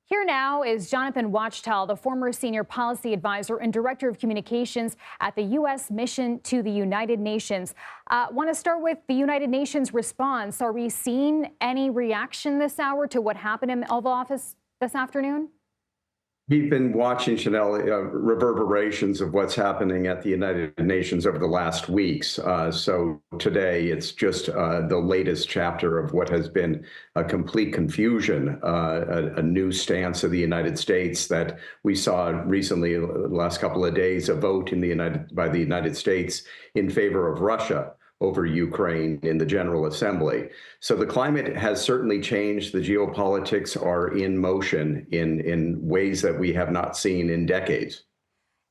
Here now is Jonathan Wachtel, the former senior policy advisor and director of communications at the U.S. mission to the United Nations. Want to start with the United Nations response. Are we seeing any reaction this hour to what happened in the Oval Office this afternoon? We've been watching, Chanel, reverberations of what's happening at the United Nations over the last weeks. So today, it's just the latest chapter of what has been a complete confusion, a new stance of the United States that we saw recently, the last couple of days, a vote by the United States in favor of Russia over Ukraine in the General Assembly. So the climate has certainly changed. The geopolitics are in motion in ways that we have not seen in decades.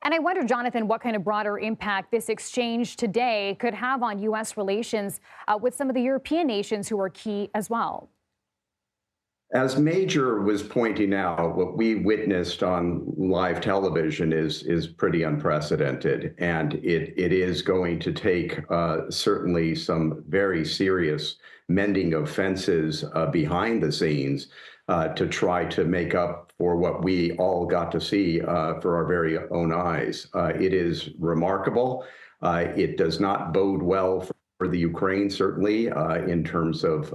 And I wonder, Jonathan, what kind of broader impact this exchange today could have on U.S. relations with some of the European nations who are key as well. As Major was pointing out, what we witnessed on live television is pretty unprecedented, and it is going to take certainly some very serious mending of fences behind the scenes to try to make up for what we all got to see for our very own eyes. It is remarkable. It does not bode well for the Ukraine, certainly, in terms of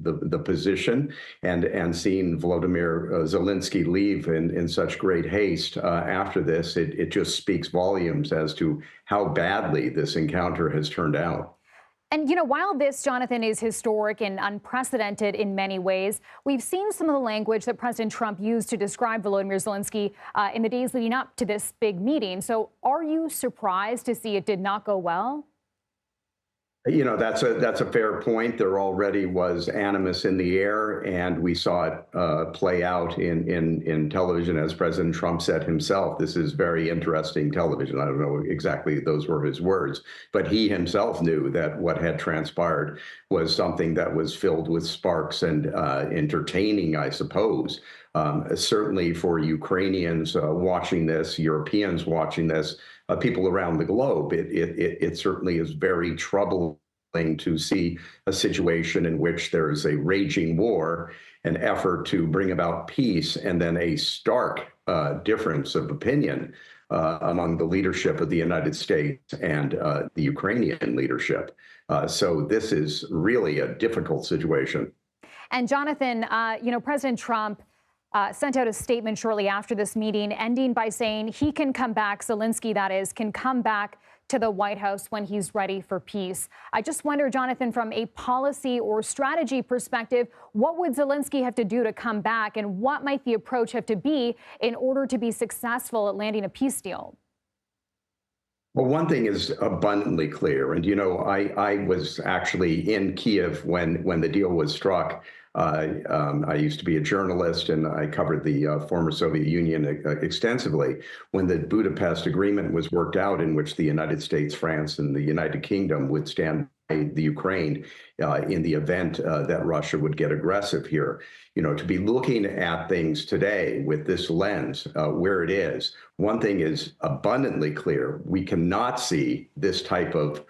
the position, and seeing Volodymyr Zelenskyy leave in such great haste after this, it just speaks volumes as to how badly this encounter has turned out. And, you know, while this, Jonathan, is historic and unprecedented in many ways, we've seen some of the language that President Trump used to describe Volodymyr Zelenskyy in the days leading up to this big meeting. So are you surprised to see it did not go well? You know, that's a fair point. There already was animus in the air, and we saw it play out in television, as President Trump said himself. This is very interesting television. I don't know exactly those were his words, but he himself knew that what had transpired was something that was filled with sparks and entertaining, I suppose. Certainly for Ukrainians watching this, Europeans watching this, people around the globe, it certainly is very troubling to see a situation in which there is a raging war, an effort to bring about peace, and then a stark difference of opinion among the leadership of the United States and the Ukrainian leadership. So this is really a difficult situation. And Jonathan, you know, President Trump sent out a statement shortly after this meeting, ending by saying he can come back, Zelenskyy, that is, can come back to the White House when he's ready for peace. I just wonder, Jonathan, from a policy or strategy perspective, what would Zelenskyy have to do to come back, and what might the approach have to be in order to be successful at landing a peace deal? Well, one thing is abundantly clear, and you know, I was actually in Kiev when the deal was struck. I used to be a journalist, and I covered the former Soviet Union extensively when the Budapest Agreement was worked out, in which the United States, France, and the United Kingdom would stand by the Ukraine in the event that Russia would get aggressive here. You know, to be looking at things today with this lens, where it is, one thing is abundantly clear: we cannot see this type of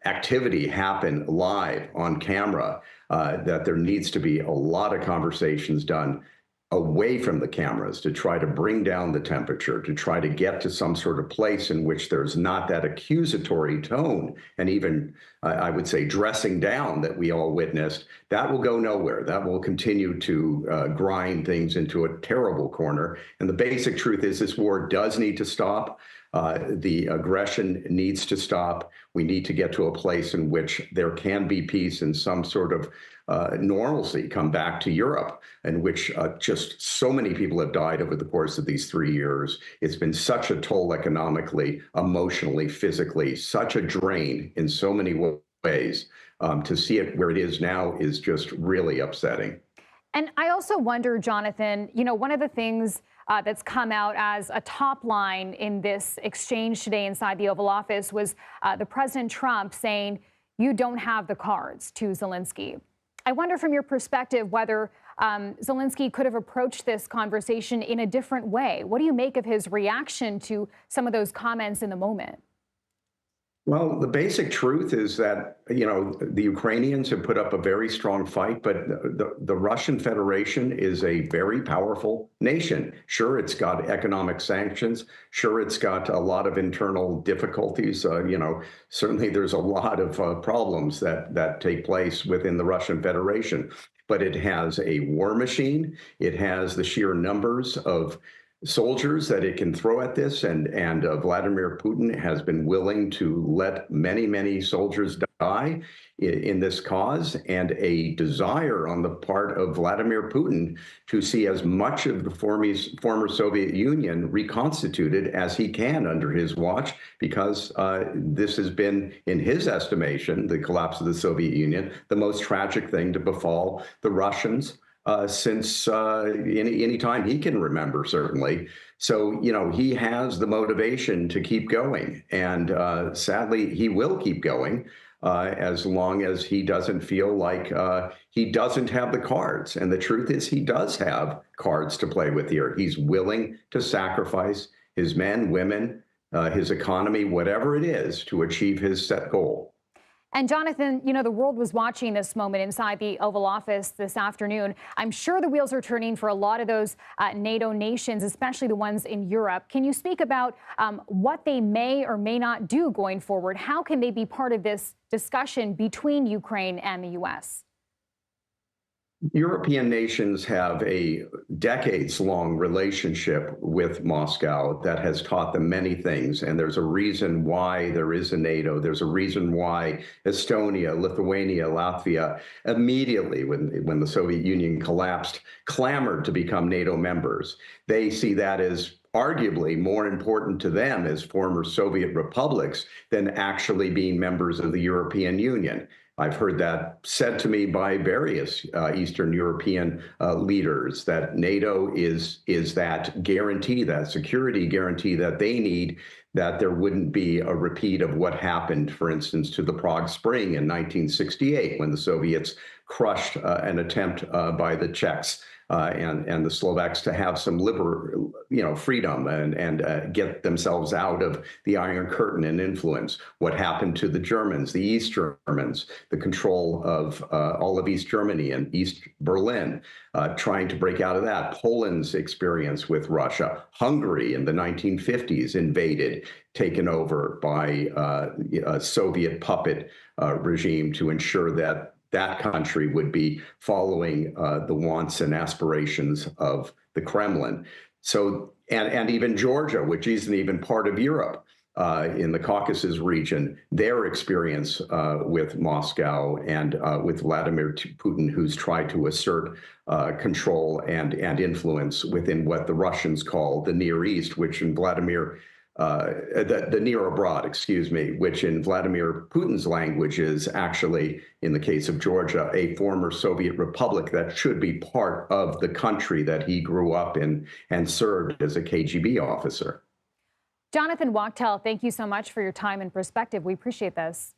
activity happen live on camera, that there needs to be a lot of conversations done away from the cameras to try to bring down the temperature, to try to get to some sort of place in which there's not that accusatory tone and even, I would say, dressing down that we all witnessed. That will go nowhere. That will continue to grind things into a terrible corner. And the basic truth is this war does need to stop. The aggression needs to stop. We need to get to a place in which there can be peace and some sort of normalcy come back to Europe, in which just so many people have died over the course of these 3 years. It's been such a toll economically, emotionally, physically, such a drain in so many ways. To see it where it is now is just really upsetting. And I also wonder, Jonathan, you know, one of the things that's come out as a top line in this exchange today inside the Oval Office was the President Trump saying, "You don't have the cards," to Zelenskyy. I wonder, from your perspective, whether Zelenskyy could have approached this conversation in a different way. What do you make of his reaction to some of those comments in the moment? Well, the basic truth is that, the Ukrainians have put up a very strong fight, but the Russian Federation is a very powerful nation. Sure, it's got economic sanctions. Sure, it's got a lot of internal difficulties. Certainly there's a lot of problems that take place within the Russian Federation, but it has a war machine. It has the sheer numbers of soldiers that it can throw at this, and Vladimir Putin has been willing to let many soldiers die in this cause, and a desire on the part of Vladimir Putin to see as much of the former Soviet Union reconstituted as he can under his watch, because this has been, in his estimation, the collapse of the Soviet Union, the most tragic thing to befall the Russians since any time he can remember, certainly. So, he has the motivation to keep going. And sadly, he will keep going as long as he doesn't feel like he doesn't have the cards. And the truth is, he does have cards to play with here. He's willing to sacrifice his men, women, his economy, whatever it is, to achieve his set goal. And Jonathan, the world was watching this moment inside the Oval Office this afternoon. I'm sure the wheels are turning for a lot of those NATO nations, especially the ones in Europe. Can you speak about what they may or may not do going forward? How can they be part of this discussion between Ukraine and the U.S.? European nations have a decades-long relationship with Moscow that has taught them many things. And there's a reason why there is a NATO. There's a reason why Estonia, Lithuania, Latvia, immediately when the Soviet Union collapsed, clamored to become NATO members. They see that as arguably more important to them as former Soviet republics than actually being members of the European Union. I've heard that said to me by various Eastern European leaders, that NATO is that guarantee, that security guarantee that they need, that there wouldn't be a repeat of what happened, for instance, to the Prague Spring in 1968, when the Soviets crushed an attempt by the Czechs and the Slovaks to have some freedom and get themselves out of the Iron Curtain and influence. What happened to the Germans, the East Germans, the control of all of East Germany and East Berlin, trying to break out of that. Poland's experience with Russia. Hungary in the 1950s invaded, taken over by a Soviet puppet regime to ensure that that country would be following the wants and aspirations of the Kremlin. So, and even Georgia, which isn't even part of Europe, in the Caucasus region, their experience with Moscow and with Vladimir Putin, who's tried to assert control and influence within what the Russians call the Near East, which in the near abroad, excuse me, which in Vladimir Putin's language is actually, in the case of Georgia, a former Soviet republic that should be part of the country that he grew up in and served as a KGB officer. Jonathan Wachtel, thank you so much for your time and perspective. We appreciate this.